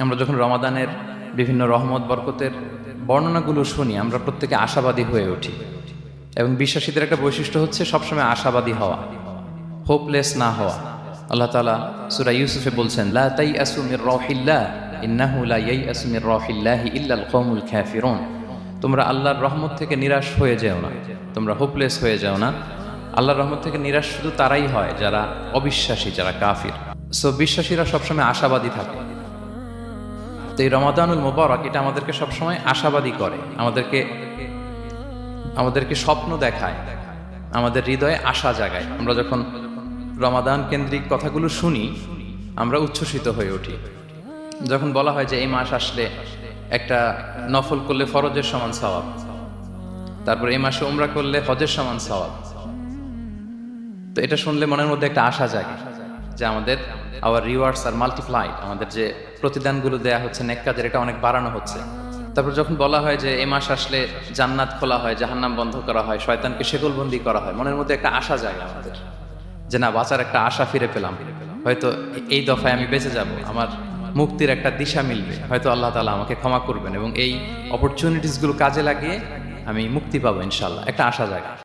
আমরা যখন রমাদানের বিভিন্ন রহমত বরকতের বর্ণনাগুলো শুনি, আমরা প্রত্যেকে আশাবাদী হয়ে উঠি। এবং বিশ্বাসীদের একটা বৈশিষ্ট্য হচ্ছে সবসময় আশাবাদী হওয়া, হোপলেস না হওয়া। আল্লাহ তাআলা সূরা ইউসুফে বলছেন, লা তাইয়াসু মির রাহিল্লাহ ইন্নাহু লা ইয়াইয়াসু মির রাহিল্লাহি ইল্লাল কওমুল কাফিরুন। তোমরা আল্লাহর রহমত থেকে নিরাশ হয়ে যেও না, তোমরা হোপলেস হয়ে যাও না। আল্লাহর রহমত থেকে নিরাশ শুধু তারাই হয় যারা অবিশ্বাসী, যারা কাফির। সো বিশ্বাসীরা সবসময় আশাবাদী থাকে। তো এই রমাদানুল মুবারক এটা আমাদেরকে সবসময় আশাবাদী করে, আমাদেরকে স্বপ্ন দেখায়, আমাদের হৃদয়ে আশা জাগায়। আমরা যখন রমাদান কেন্দ্রিক কথাগুলো শুনি আমরা উচ্ছ্বসিত হয়ে উঠি। যখন বলা হয় যে এই মাস আসলে একটা নফল করলে ফরজের সমান সওয়াব, তারপর এই মাসে উমরা করলে হজের সমান সওয়াব, তো এটা শুনলে মনের মধ্যে একটা আশা জাগে যে আমাদের আওয়ার রিওয়ার্ডস আর মাল্টিপ্লাইড, আমাদের যে প্রতিদানগুলো দেয়া হচ্ছে নেক কাজের, এটা অনেক বাড়ানো হচ্ছে। তারপর যখন বলা হয় যে এই মাস আসলে জান্নাত খোলা হয়, জাহান্নাম বন্ধ করা হয়, শয়তানকে শেকলবন্দি করা হয়, মনের মধ্যে একটা আশা জাগে আমাদের যে না, বাঁচার একটা আশা ফিরে পেলাম, হয়তো এই দফায় আমি বেঁচে যাব, আমার মুক্তির একটা দিশা মিলবে, হয়তো আল্লাহ তাআলা আমাকে ক্ষমা করবেন এবং এই অপরচুনিটিসগুলো কাজে লাগিয়ে আমি মুক্তি পাবো ইনশাআল্লাহ, একটা আশা জাগে।